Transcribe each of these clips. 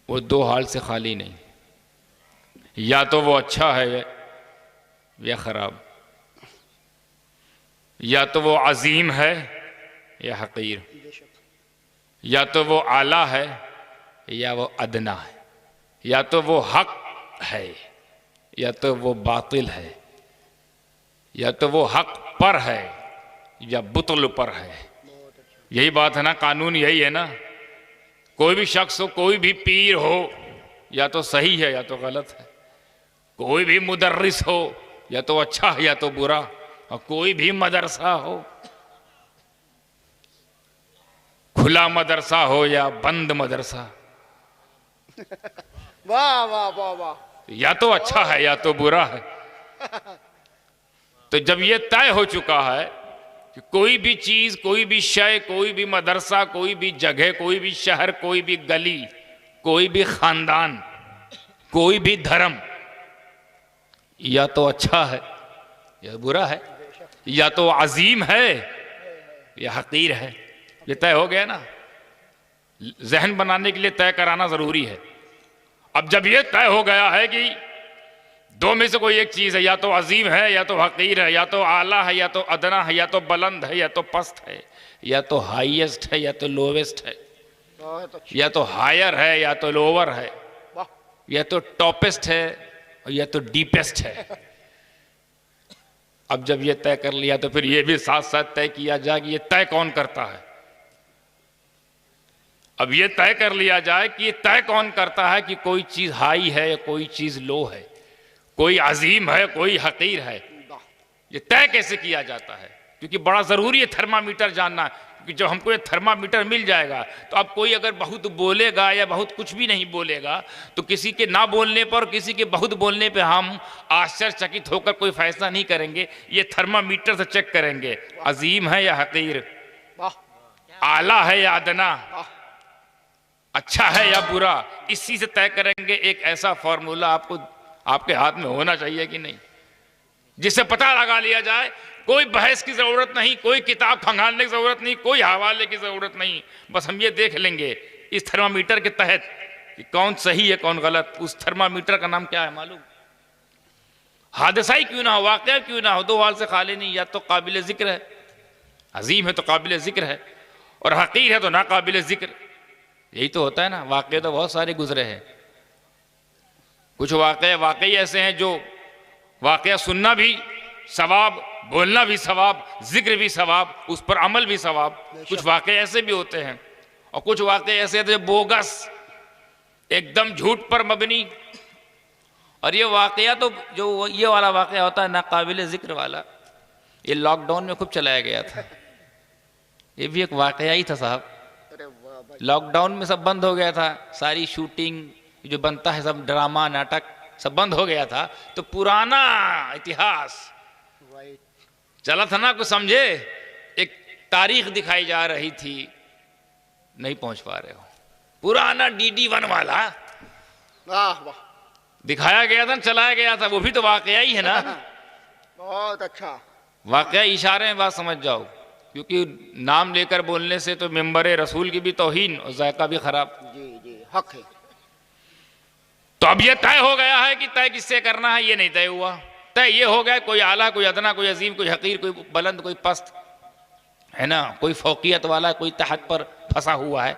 वो दो हाल से खाली नहीं, या तो वो अच्छा है या खराब, या तो वो अजीम है या हकीर, या तो वो आला है या वो अदना है, या तो वो हक है या तो वो बातिल है, या तो वो हक पर है या बुतल पर है। यही बात है ना, कानून यही है ना। कोई भी शख्स हो, कोई भी पीर हो, या तो सही है या तो गलत है। कोई भी मुदर्रिस हो, या तो अच्छा है या तो बुरा। और कोई भी मदरसा हो, खुला मदरसा हो या बंद मदरसा, वाह वाह वाह वाह, या तो अच्छा है या तो बुरा है। तो जब ये तय हो चुका है कि कोई भी चीज, कोई भी शय, कोई भी मदरसा, कोई भी जगह, कोई भी शहर, कोई भी गली, कोई भी खानदान, कोई भी धर्म, या तो अच्छा है या बुरा है, या तो अजीम है या हकीर है। ये तय हो गया ना। जहन बनाने के लिए तय कराना जरूरी है। अब जब ये तय हो गया है कि दो में से कोई एक चीज है, या तो अजीम है या तो हकीर है, या तो आला है या तो अदना है, या तो बुलंद है या तो पस्त है, या तो हाईएस्ट है या तो लोवेस्ट है, या तो हायर है या तो लोअर है, या तो टॉपेस्ट है या तो डीपेस्ट है। अब जब ये तय कर लिया तो फिर ये भी साथ साथ तय किया जाए कि ये तय कौन करता है। अब ये तय कर लिया जाए कि ये तय कौन करता है कि कोई चीज हाई है या कोई चीज लो है, कोई अजीम है कोई हकीर है। ये तय कैसे किया जाता है, क्योंकि बड़ा जरूरी है थर्मामीटर जानना। क्योंकि जब हमको ये थर्मामीटर मिल जाएगा तो अब कोई अगर बहुत बोलेगा या बहुत कुछ भी नहीं बोलेगा तो किसी के ना बोलने पर, किसी के बहुत बोलने पे हम आश्चर्यचकित होकर कोई फैसला नहीं करेंगे। ये थर्मामीटर से चेक करेंगे, अजीम है या हकीर, आला है या अदना, अच्छा है या बुरा। इसी से तय करेंगे। एक ऐसा फॉर्मूला आपको आपके हाथ में होना चाहिए कि नहीं, जिससे पता लगा लिया जाए। कोई बहस की जरूरत नहीं, कोई किताब खंगालने की जरूरत नहीं, कोई हवाले की जरूरत नहीं। बस हम ये देख लेंगे इस थर्मामीटर के तहत कि कौन सही है कौन गलत। उस थर्मामीटर का नाम क्या है मालूम? हादसा ही क्यों ना हो, वाकया क्यों ना हो, दो हाल से खाली नहीं। या तो काबिल जिक्र है, अजीम है तो काबिल जिक्र है, और हकीर है तो ना काबिल जिक्र। यही तो होता है ना। वाकये तो बहुत सारे गुजरे हैं। कुछ वाकई ऐसे हैं जो वाकया सुनना भी सवाब, बोलना भी सवाब, जिक्र भी सवाब, उस पर अमल भी सवाब। कुछ वाकई ऐसे भी होते हैं, और कुछ वाकई ऐसे होते हैं बोगस, एकदम झूठ पर मबनी। और ये वाकया तो जो ये वाला वाकया होता है नाकाबिल जिक्र वाला, ये लॉकडाउन में खूब चलाया गया था। ये भी एक वाकया ही था साहब। लॉकडाउन में सब बंद हो गया था, सारी शूटिंग जो बनता है सब ड्रामा नाटक सब बंद हो गया था। तो पुराना इतिहास चला था ना, कुछ समझे। एक तारीख दिखाई जा रही थी, नहीं पहुंच पा रहे हो। पुराना DD1 वाला दिखाया गया था, चलाया गया था। वो भी तो वाकया ही है ना। बहुत अच्छा वाकया। इशारे में बात समझ जाओ, क्योंकि नाम लेकर बोलने से तो मेंबर रसूल की भी तौहीन और जायका भी खराब। जी जी, हक है। तो अब ये तय हो गया है कि तय किससे करना है, ये नहीं तय हुआ। तय ये हो गया कोई आला, कोई अदना, कोई अजीम, कोई हकीर, कोई बुलंद, कोई पस्त, है ना। कोई फौकियत वाला, कोई तहत पर फंसा हुआ है।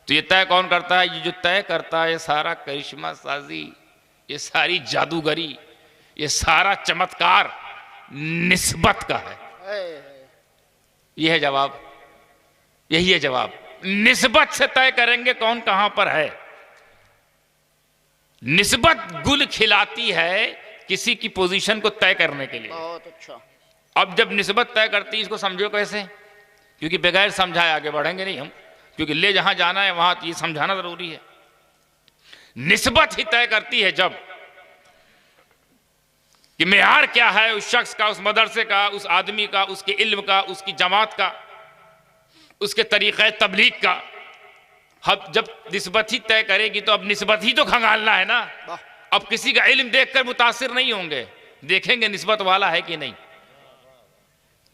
तो ये तय कौन करता है? ये जो तय करता है, ये सारा करिश्मा साजी, ये सारी जादूगरी, ये सारा चमत्कार निस्बत का है। यह है जवाब, यही है जवाब। निस्बत से तय करेंगे कौन कहां पर है। निस्बत गुल खिलाती है किसी की पोजीशन को तय करने के लिए। बहुत अच्छा। अब जब निस्बत तय करती है, इसको समझो कैसे, क्योंकि बगैर समझाए आगे बढ़ेंगे नहीं हम, क्योंकि ले जहां जाना है वहां ये समझाना जरूरी है। निस्बत ही तय करती है जब कि मेयार क्या है उस शख्स का, उस मदरसे का, उस आदमी का, उसके इल्म का, उसकी जमात का, उसके तरीक़े तबलीग का। अब जब निस्बत ही तय करेगी तो अब निस्बत ही तो खंगालना है ना। अब किसी का इल्म देखकर मुतासिर नहीं होंगे, देखेंगे निस्बत वाला है कि नहीं।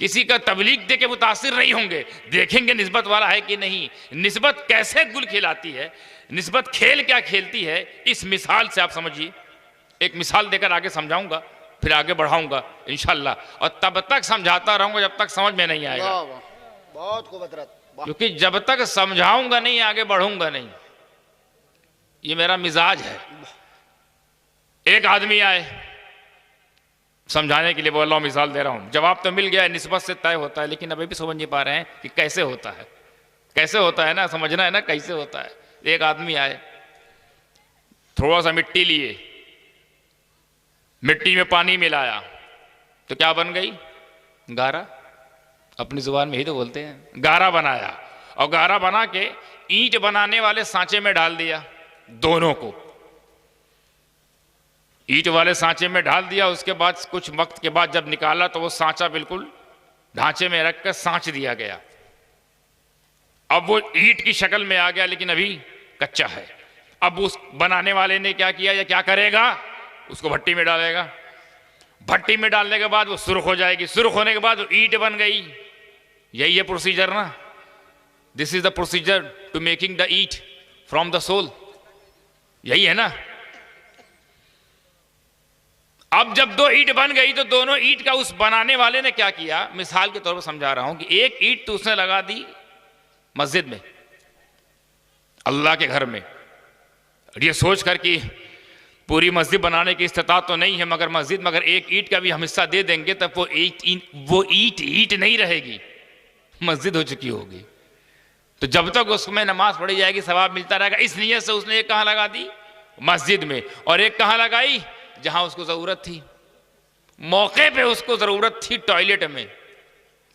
किसी का तबलीग दे के मुतासिर नहीं होंगे, देखेंगे निस्बत वाला है कि नहीं, निस्बत कैसे गुल खिलाती है, निस्बत खेल क्या खेलती है। इस मिसाल से आप समझिए, एक मिसाल देकर आगे समझाऊंगा, फिर आगे बढ़ाऊंगा इंशाल्लाह, और तब तक समझाता रहूंगा जब तक समझ में नहीं आएगा। वाह वाह, बहुत खूब हजरत, वाह। क्योंकि जब तक समझाऊंगा नहीं आगे बढ़ूंगा नहीं, ये मेरा मिजाज है। एक आदमी आए समझाने के लिए, बोल रहा हूं मिसाल दे रहा हूं, जवाब तो मिल गया है, निस्बत से तय होता है, लेकिन अभी भी समझ नहीं पा रहे हैं कि कैसे होता है, कैसे होता है ना, समझना है ना कैसे होता है। एक आदमी आए, थोड़ा सा मिट्टी लिए, मिट्टी में पानी मिलाया तो क्या बन गई? गारा। अपनी जुबान में ही तो बोलते हैं, गारा बनाया, और गारा बना के ईंट बनाने वाले सांचे में डाल दिया, दोनों को ईंट वाले सांचे में डाल दिया। उसके बाद कुछ वक्त के बाद जब निकाला तो वो सांचा बिल्कुल ढांचे में रख कर सांच दिया गया। अब वो ईंट की शक्ल में आ गया, लेकिन अभी कच्चा है। अब उस बनाने वाले ने क्या किया या क्या करेगा? उसको भट्टी में डालेगा। भट्टी में डालने के बाद वो सुर्ख हो जाएगी, सुर्ख होने के बाद वो ईंट बन गई। यही है प्रोसीजर ना, this is the procedure to making the eat from the soul, यही है ना। अब जब दो ईंट बन गई तो दोनों ईंट का उस बनाने वाले ने क्या किया, मिसाल के तौर पर समझा रहा हूं, कि एक ईंट तो उसने लगा दी मस्जिद में, अल्लाह के घर में, ये सोच कर कि पूरी मस्जिद बनाने की इस्तिताअत तो नहीं है, मगर मस्जिद में अगर एक ईंट का भी हम हिस्सा दे देंगे तब वो ईंट नहीं रहेगी, मस्जिद हो चुकी होगी। तो जब तक उसमें नमाज पढ़ी जाएगी सवाब मिलता रहेगा। इस नियत से उसने एक कहां लगा दी? मस्जिद में। और एक कहां लगाई? जहां उसको जरूरत थी, मौके पे उसको जरूरत थी टॉयलेट में।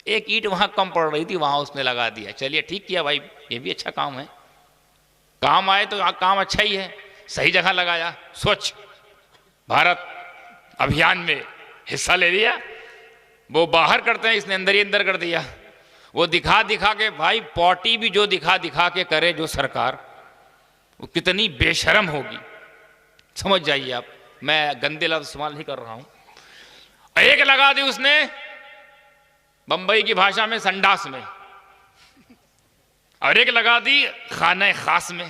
एक ईंट वहां कम पड़ रही थी, वहां उसने लगा दिया। चलिए ठीक किया भाई, ये भी अच्छा काम है, काम आए तो काम अच्छा ही है, सही जगह लगाया। स्वच्छ भारत अभियान में हिस्सा ले लिया। वो बाहर करते हैं, इसने अंदर ही अंदर कर दिया। वो दिखा दिखा के, भाई पॉटी भी जो दिखा दिखा के करे जो सरकार, वो कितनी बेशरम होगी, समझ जाइए आप। मैं गंदे लफ्ज इस्तेमाल नहीं कर रहा हूं। एक लगा दी उसने बंबई की भाषा में संडास में, और एक लगा दी खाने खास में।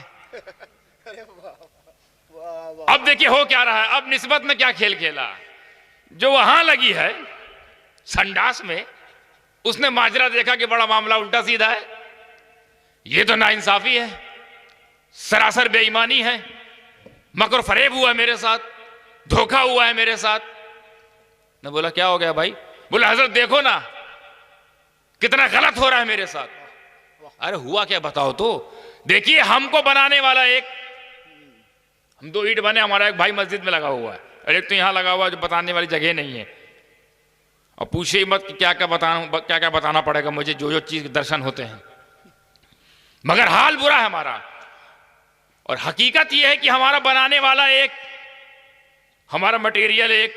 अब देखिए हो क्या रहा है। अब निस्बत ने क्या खेल खेला, जो वहां लगी है संडास में, उसने माजरा देखा कि बड़ा मामला उल्टा सीधा है, ये तो नाइंसाफी है, सरासर बेईमानी है, मकर फरेब हुआ है मेरे साथ, धोखा हुआ है मेरे साथ। ने बोला क्या हो गया भाई? बोला हजरत देखो ना कितना गलत हो रहा है मेरे साथ। अरे हुआ क्या बताओ तो। देखिए हमको बनाने वाला एक, हम दो ईंट बने, हमारा एक भाई मस्जिद में लगा हुआ है और एक तो यहां लगा हुआ है जो बताने वाली जगह नहीं है। और पूछे ही मत कि क्या क्या बताना पड़ेगा मुझे, जो जो चीज दर्शन होते हैं, मगर हाल बुरा है हमारा। और हकीकत यह है कि हमारा बनाने वाला एक, हमारा मटेरियल एक,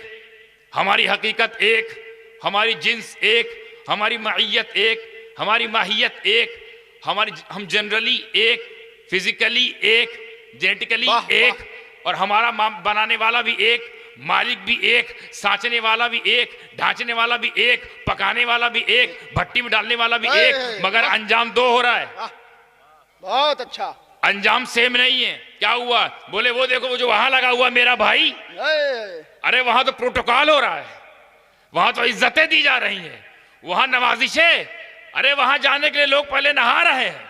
हमारी हकीकत एक, हमारी जिन्स एक, हमारी माहियत एक, हमारी माहियत एक, हम जनरली एक, फिजिकली एक, जेनेटिकली एक, और हमारा बनाने वाला भी एक, मालिक भी एक, साँचने वाला भी एक, ढांचने वाला भी एक, पकाने वाला भी एक, भट्टी में डालने वाला भी एक, मगर अंजाम दो हो रहा है। बहुत अच्छा। अंजाम सेम नहीं है। क्या हुआ? बोले वो देखो वो जो वहां लगा हुआ मेरा भाई, अरे वहां तो प्रोटोकॉल हो रहा है, वहां तो इज्जतें दी जा रही हैं, वहां नवाजिशें, अरे वहां जाने के लिए लोग पहले नहा रहे हैं,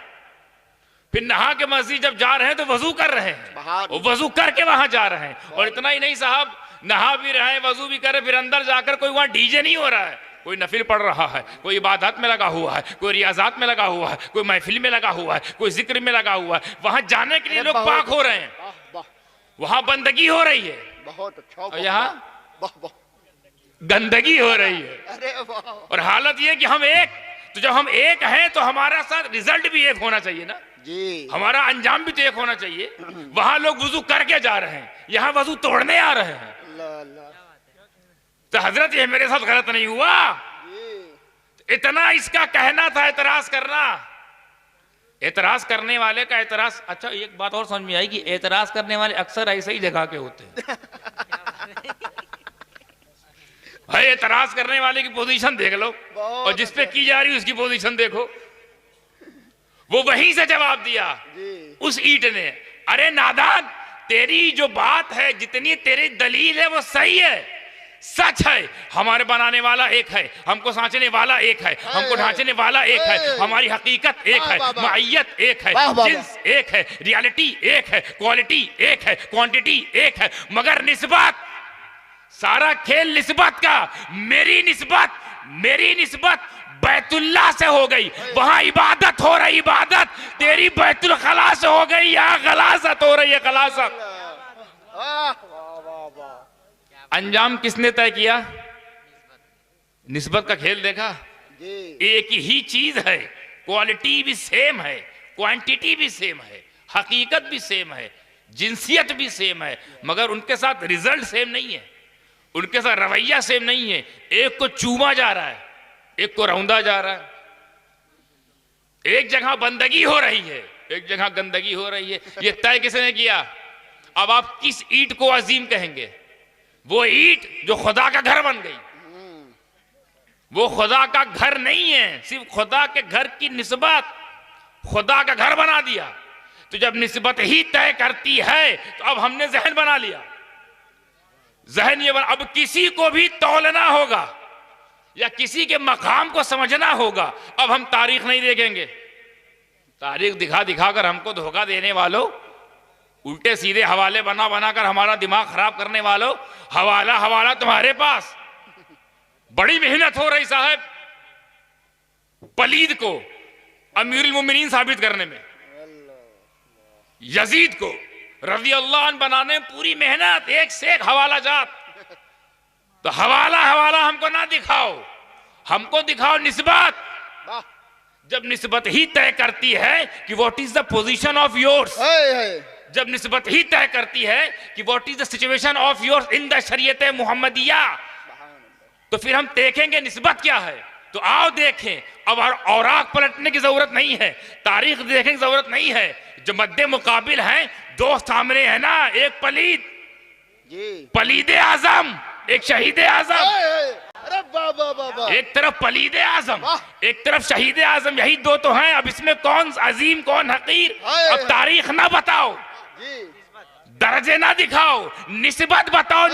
फिर नहा के मस्जिद जब जा रहे हैं तो वजू कर रहे हैं, वो वजू करके वहां जा रहे हैं। और इतना ही नहीं साहब, नहा भी रहे हैं, वजू भी करे, फिर अंदर जाकर कोई वहां डीजे नहीं हो रहा है, कोई नफिल पढ़ रहा है, कोई इबादत में लगा हुआ है, कोई रियाजात में लगा हुआ है, कोई महफिल में लगा हुआ है, कोई जिक्र में लगा हुआ है। वहां जाने के लिए लोग पाक हो रहे हैं, वहां बंदगी हो रही है, बहुत अच्छा। और यहाँ गंदगी हो रही है। अरे वाह। और हालत ये कि हम एक, तो जब हम एक हैं तो हमारा साथ रिजल्ट भी एक होना चाहिए ना जी, हमारा अंजाम भी तो एक होना चाहिए। वहां लोग वजू करके जा रहे हैं, यहाँ वजू तोड़ने आ रहे हैं। तो हजरत ये मेरे साथ गलत नहीं हुआ, इतना इसका कहना था, एतराज करना। एतराज करने वाले का एतराज, अच्छा एक बात और समझ में आई कि एतराज करने वाले अक्सर ऐसे ही जगह के होते हैं। भाई एतराज करने वाले की पोजीशन देख लो बहुत और जिस पे की जा रही उसकी पोजीशन देखो। वो वहीं से जवाब दिया जी। उस ईंट ने, अरे नादान, तेरी जो बात है, जितनी तेरी दलील है वो सही है, सच है। हमारे बनाने वाला एक है, हमको सांचने वाला एक है, हमको ढांचने वाला एक है, हमारी हकीकत एक है, माहियत एक है, जिन्स एक है, रियलिटी एक है, क्वालिटी एक है, क्वांटिटी एक है, मगर निस्बत, सारा खेल निस्बत का। मेरी निस्बत बैतुल्लाह से हो गई, वहां इबादत हो रही, इबादत तेरी बैतुल खला से हो गई, यहाँ गलासत हो रही है, गलासत। वाह वाह वाह। अंजाम किसने तय किया? निस्बत का खेल देखा। जी। एक ही चीज है, क्वालिटी भी सेम है, क्वांटिटी भी सेम है, हकीकत भी सेम है, जिंसियत भी सेम है, मगर उनके साथ रिजल्ट सेम नहीं है, उनके साथ रवैया सेम नहीं है। एक को चूमा जा रहा है, एक को रौंदा जा रहा है, एक जगह बंदगी हो रही है, एक जगह गंदगी हो रही है। ये तय किसने किया? अब आप किस ईंट को अजीम कहेंगे? वो ईंट जो खुदा का घर बन गई, वो खुदा का घर नहीं है, सिर्फ खुदा के घर की निस्बत खुदा का घर बना दिया। तो जब निस्बत ही तय करती है तो अब हमने जहन बना लिया, जहन ये बना, अब किसी को भी तौलना होगा या किसी के मकाम को समझना होगा। अब हम तारीख नहीं देखेंगे, तारीख दिखा दिखा कर हमको धोखा देने वालों, उल्टे सीधे हवाले बना बना कर हमारा दिमाग खराब करने वालों, हवाला तुम्हारे पास। बड़ी मेहनत हो रही साहब पलीद को अमीरुल मोमिनीन साबित करने में, यजीद को रज़ी अल्लाह अन्हु बनाने में पूरी मेहनत, एक से एक हवाला जात। तो हवाला हमको ना दिखाओ, हमको दिखाओ निस्बत। जब निस्बत ही तय करती है कि what is the position of yours, जब निस्बत ही तय करती है कि what is the situation of yours in the शरीयत मुहम्मदिया, तो फिर हम देखेंगे निस्बत क्या है। तो आओ देखें। अब औराक पलटने की जरूरत नहीं है, तारीख देखने की जरूरत नहीं है। जो मद्दे मुकाबिल हैं, दो सामने है ना, एक पलीदे आजम, एक शहीद आजम। अरे वाह, एक तरफ पलीद आजम, एक तरफ शहीद आजम, यही दो तो हैं। अब इसमें कौन अजीम कौन हकीर? अब तारीख ना बताओ, दर्जे ना दिखाओ, निस्बत बताओ।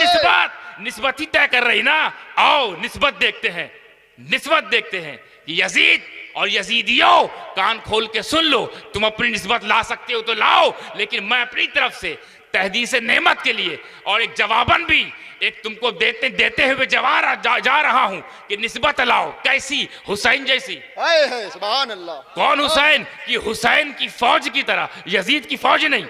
निस्बत ही तय कर रही ना। आओ निस्बत देखते हैं, निस्बत देखते हैं कि यजीद और यजीदियों, कान खोल के सुन लो। तुम अपनी निस्बत ला सकते हो तो लाओ, लेकिन मैं अपनी तरफ से तहदीस नेमत के लिए और एक जवाबन भी एक तुमको देते हुए जा रहा हूं कि निस्बत लाओ। कैसी? हुसैन जैसी। सुभान अल्लाह। कौन हुसैन? कि हुसैन की फौज की तरह, यजीद की फौज नहीं।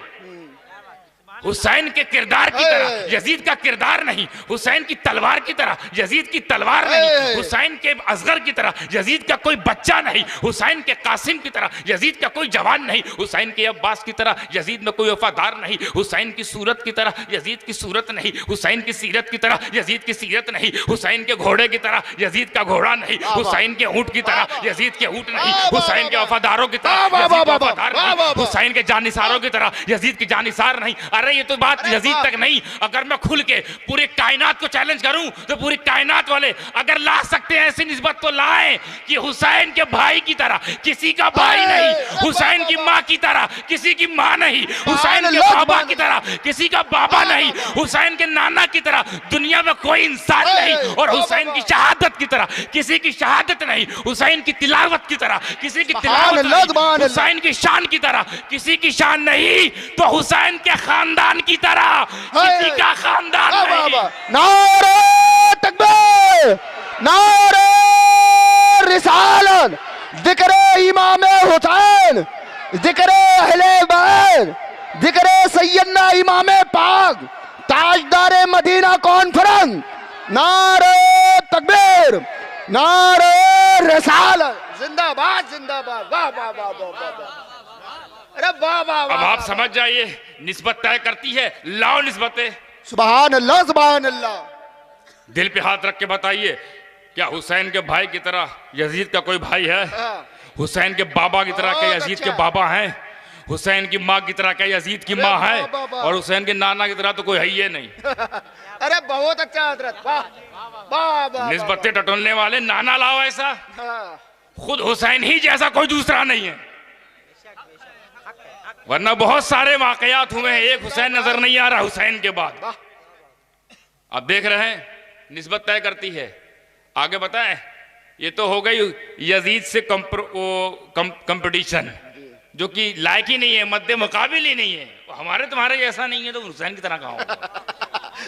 हुसैन के किरदार की तरह यजीद का किरदार नहीं, हुसैन की तलवार की तरह यजीद की तलवार नहीं, हुसैन के असगर की तरह यजीद का कोई बच्चा नहीं, हुसैन के कासिम की तरह यजीद का कोई जवान नहीं, हुसैन के अब्बास की तरह यजीद में कोई वफादार नहीं, हुसैन की सूरत की तरह यजीद की सूरत नहीं, हुसैन की सीरत की तरह यजीद की सीरत नहीं, हुसैन के घोड़े की तरह यजीद का घोड़ा नहीं, हुसैन के ऊंट की तरह यजीद के ऊंट नहीं, हुसैन के वफादारों की तरह यजीद वफादार नहीं, हुसैन के जानिसारों की तरह यजीद की जानिसार नहीं। अरे ये तो बात यजीद तक नहीं, अगर मैं खुल के पूरी कायनात को चैलेंज करूं तो पूरी कायनात वाले अगर ला सकते हैं ऐसी निस्बत तो लाएं कि हुसैन के भाई की तरह किसी का भाई नहीं, हुसैन की मां की तरह किसी की मां नहीं, हुसैन के बाबा की तरह किसी का बाबा नहीं, हुसैन के नाना की तरह दुनिया में कोई इंसान नहीं, और हुसैन की शहादत की तरह किसी की शहादत नहीं, हुसैन की तिलावत की तरह किसी की तिलावत नहीं, हुसैन की शान की तरह किसी की शान नहीं, तो हुसैन के खानदान की तरह किसी का खानदान नहीं। नारे तकबीर, नारे रिसालत, जिक्र इमाम हुसैन, जिक्र अहले बैत, जिक्र सैयदना इमाम पाक, ताजदार मदीना कॉन्फ्रेंस। नारे तकबीर, नारे रिसालत, जिंदाबाद जिंदाबाद। वाह वाह वाह वाह। अरे वाह वाह। अब आप समझ जाइए, निस्बत तय करती है, लाओ निस्बतें। सुभान अल्लाह, सुभान अल्लाह। दिल पे हाथ रख के बताइए, क्या हुसैन के भाई की तरह यजीद का कोई भाई है? हुसैन के बाबा की तरह क्या यजीद के बाबा हैं? हुसैन की माँ की तरह क्या यजीद की माँ है? और हुसैन के नाना की तरह तो कोई है ही नहीं। अरे बहुत अच्छा हजरत, वाह वाह वाह। निस्बतें टटोलने वाले नाना लाओ ऐसा, हाँ, खुद हुसैन ही जैसा कोई दूसरा नहीं है। वरना बहुत सारे वाकयात हुए हैं, एक हुसैन नजर नहीं आ रहा हुसैन के बाद। वाह। अब देख रहे हैं निस्बत तय करती है। आगे बताएं, ये तो हो गई यजीद से कंपटीशन, जो कि लायक ही नहीं है, मध्य मुकाबिल ही नहीं है। हमारे तुम्हारे जैसा नहीं है तो हुसैन की तरह कहाँ होगा।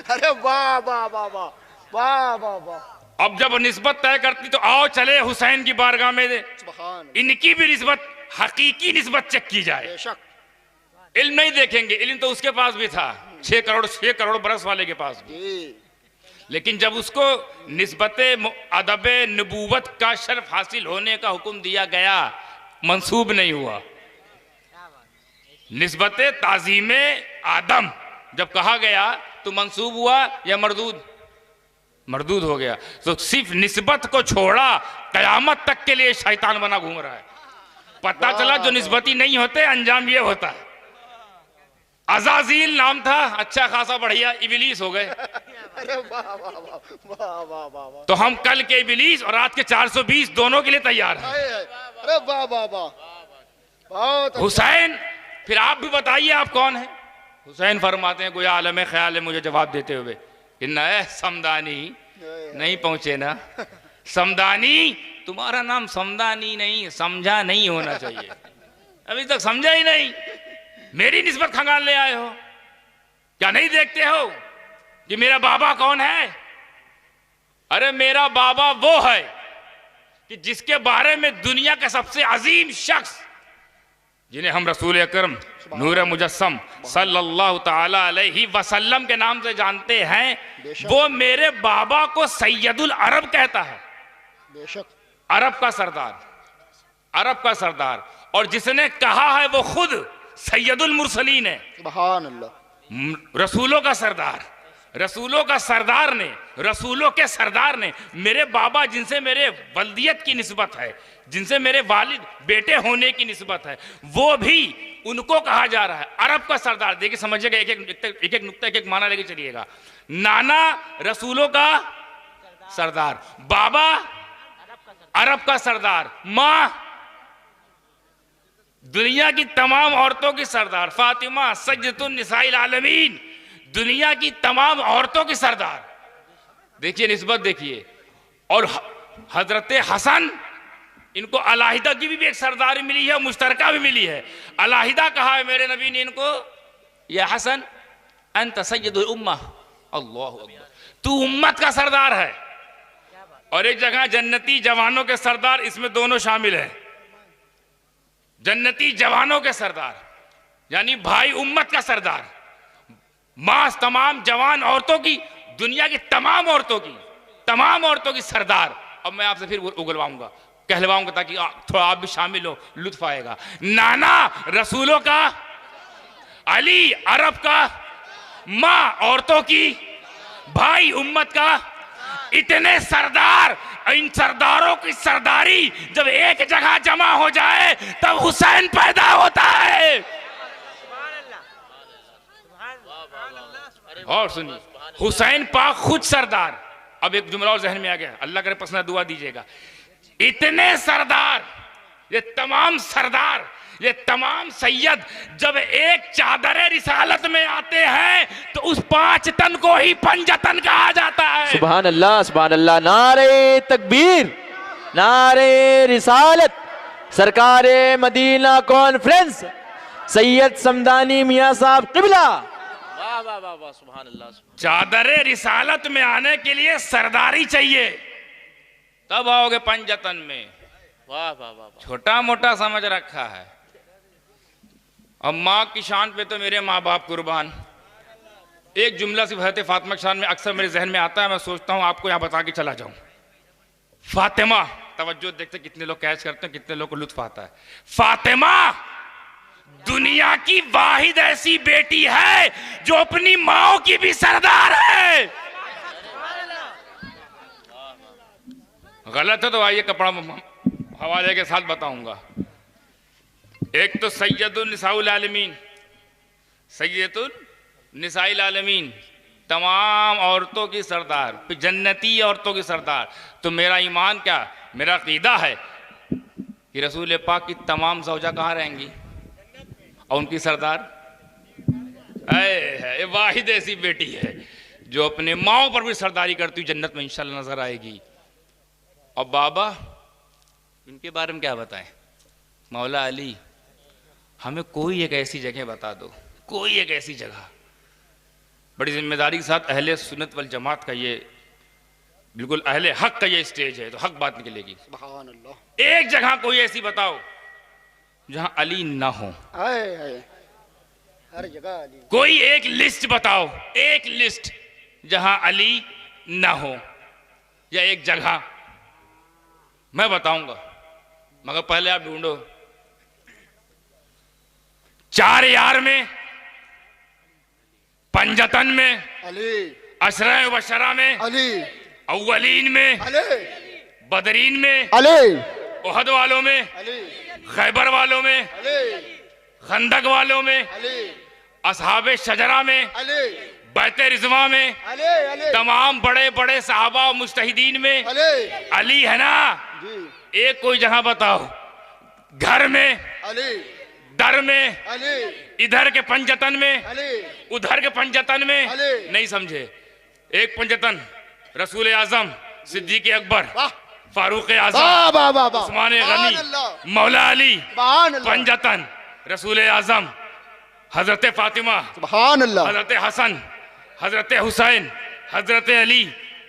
अरे वाह वाह वाह वाह वाह वाह वाह। अब जब निस्बत तय करती तो आओ चले हुसैन की बारगाह में, सुभान इनकी भी निस्बत, हकीकी निस्बत चेक की जाए। बेशक। इल्म नहीं देखेंगे, इल्म तो उसके पास भी था, 6 करोड़ बरस वाले के पास भी। जी। लेकिन जब उसको निस्बत अदब नबूवत का शर्फ हासिल होने का हुक्म दिया गया, मंसूब नहीं हुआ। निस्बत ताजीम आदम जब कहा गया तो मंसूब हुआ या मरदूद? मरदूद हो गया। तो सिर्फ निस्बत को छोड़ा, कयामत तक के लिए शैतान बना घूम रहा है। पता चला जो निस्बती नहीं होते अंजाम ये होता है। अजाजील नाम था, अच्छा खासा बढ़िया, इबलीस हो गए। अरे वाह वाह वाह वाह वाह वाह वाह। तो हम कल के इबलीस और रात के 420 दोनों के लिए तैयार हैं। अरे वाह वाह वाह, बहुत अच्छा। हुसैन, फिर आप भी बताइए आप कौन हैं? हुसैन फरमाते हैं, कोई आलम ख्याल है मुझे जवाब देते हुए कि न समदानी, नहीं पहुंचे ना समदानी, तुम्हारा नाम समदानी नहीं, समझा नहीं होना चाहिए, अभी तक समझा ही नहीं, मेरी निस्बत खंगाल ले आए हो। क्या नहीं देखते हो कि मेरा बाबा कौन है? अरे मेरा बाबा वो है कि जिसके बारे में दुनिया का सबसे अजीम शख्स, जिन्हें हम रसूल अकरम नूर मुजस्सम सल्लल्लाहु ताला अलैहि वसल्लम के नाम से जानते हैं, वो मेरे बाबा को सैयदुल अरब कहता है। बेशक। अरब का सरदार, अरब का सरदार। और जिसने कहा है वो खुद सैयदुल मुरसलीन है, सुभान अल्लाह। रसूलों का सरदार, रसूलों का सरदार ने, रसूलों के सरदार ने, मेरे बाबा जिनसे मेरे वल्दियत की निस्बत है, जिनसे मेरे वालिद बेटे होने की निस्बत है, वो भी उनको कहा जा रहा है अरब का सरदार। देखिए समझिएगा, एक एक नुक्ता, एक एक माना लेके चलिएगा। नाना रसूलों का सरदार, बाबा अरब का सरदार, माँ दुनिया की तमाम औरतों की सरदार, फातिमा सज्जतुन निसाइल आलमीन, दुनिया की तमाम औरतों की सरदार। देखिए निस्बत देखिए। और हजरत हसन, इनको अलाहिदा की भी एक सरदारी मिली है, मुश्तरका भी मिली है। अलाहिदा कहा है मेरे नबी ने इनको, या हसन अंत सय्यदुल उम्मा, अल्लाहु अकबर, तू उम्मत का सरदार है। और एक जगह जन्नती जवानों के सरदार, इसमें दोनों शामिल है, जन्नती जवानों के सरदार यानी भाई उम्मत का सरदार, मां तमाम जवान औरतों की, दुनिया की तमाम औरतों की सरदार। अब मैं आपसे फिर उगलवाऊंगा, कहलवाऊंगा, ताकि थोड़ा आप भी शामिल हो, लुत्फ आएगा। नाना रसूलों का, अली अरब का, मां औरतों की, भाई उम्मत का, इतने सरदार, इन सरदारों की सरदारी जब एक जगह जमा हो जाए तब हुसैन पैदा होता है। और सुनिए, हुसैन पाक खुद सरदार। अब एक जुमला और जहन में आ गया, अल्लाह करे पसंद दुआ दीजिएगा। इतने सरदार, ये तमाम सरदार, ये तमाम सैयद जब एक चादर रिसालत में आते हैं तो उस 5 तन को ही पंजतन कहा जाता है। सुभान अल्लाह, सुभान अल्लाह। नारे तकबीर, नारे रिसालत, सरकारे मदीना कॉन्फ्रेंस, सैयद समदानी मियां साहब किबला। वाह वाह वाह वाह, सुभान अल्लाह। चादर रिसालत में आने के लिए सरदारी चाहिए, तब आओगे पंजतन में। वाह वाह वाह। छोटा मोटा समझ रखा है। अब माँ की शान पे तो मेरे माँ बाप कुर्बान। एक जुमला सिर्फ हज़रत फातिमा की शान में अक्सर मेरे जहन में आता है, मैं सोचता हूँ आपको यहाँ बता के चला जाऊं। फातिमा, तवज्जो देखते कितने लोग कैच करते हैं, कितने लोग को लुत्फ आता है। फातिमा दुनिया की वाहिद ऐसी बेटी है जो अपनी माँ की भी सरदार है। गलत है तो आइए कपड़ा हवाले के साथ बताऊंगा। एक तो सैयदुल निसाउल आलमीन, सैयदुल निसाइल आलमीन, तमाम औरतों की सरदार, फिर जन्नती औरतों की सरदार, तो मेरा ईमान क्या, मेरा अकीदा है कि रसूल पाक की तमाम ज़ौजा कहाँ रहेंगी और उनकी सरदार है वाहिद ऐसी बेटी है जो अपने माओ पर भी सरदारी करती हुई जन्नत में इंशाल्लाह नजर आएगी। और बाबा इनके बारे में क्या बताएं, मौला अली हमें कोई एक ऐसी जगह बता दो, कोई एक ऐसी जगह। बड़ी जिम्मेदारी के साथ अहले सुन्नत वल जमात का ये बिल्कुल अहले हक का ये स्टेज है, तो हक बात निकलेगी। सुभान अल्लाह। एक जगह कोई ऐसी बताओ जहां अली ना हो, आए आए हर जगह अली। कोई एक लिस्ट बताओ, एक लिस्ट जहां अली ना हो, या एक जगह। मैं बताऊंगा मगर पहले आप ढूंढो। चार यार में, पंजतन में, अली अशरा वशरा में, अली अव्वलीन में, अली बदरीन में, अली उहद वालों में, अली खैबर वालों में, अली खंदक वालों में, अली असहाबे शजरा में, अली बैते रिजवा में, अली अली तमाम बड़े बड़े साहबा और मुस्तहिदीन में अली अली है ना। जी एक कोई जहां बताओ, घर में, अली दर में, अली इधर के पंजतन में, अली उधर के पंजतन में। अली। नहीं समझे, एक पंजतन रसूल आजम, सिद्दीक अकबर, वाह फारूक आजम, वाह वाह वाह वाह उस्मान सुभान गनी, अल्लाह मौला अली। सुभान अल्लाह पंजतन रसूल आजम, हजरत फातिमा, सुभान अल्लाह हजरत हसन, हजरत हुसैन, हजरत अली।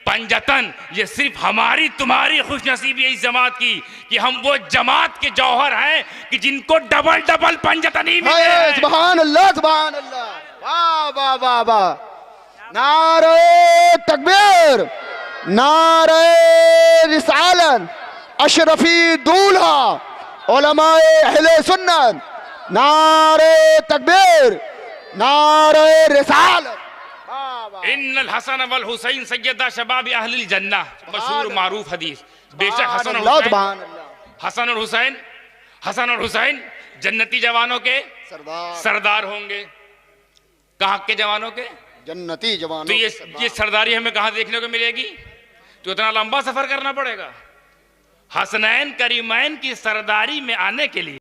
पंजतन ये सिर्फ हमारी तुम्हारी खुशनसीबी है इस जमात की कि हम वो जमात के जौहर हैं कि जिनको डबल डबल पंजतनी मिले हाय हैं। सुभान अल्लाह वाह वाह वाह वाह। नारे तकबीर, नारे रिसालत, अशरफी दूल्हा, उलमाए अहले सुन्नत, नारे तकबीर, नारे रिसालत। वाह वाह इन्नल हसन वल हुसैन सैयदा शबाब अहलिल जन्नह, मशहूर मारूफ हदीस। बेशक हसन और अल्लाह हुसैन, सुभान अल्लाह हसन और हुसैन, हसन और हुसैन जन्नती जवानों के सरदार सरदार होंगे। कहाँ के जवानों के? जन्नती जवानों तो के सरदार। ये सरदारी हमें कहाँ देखने को मिलेगी? तो इतना लंबा सफर करना पड़ेगा। हसनैन करीमैन की सरदारी में आने के लिए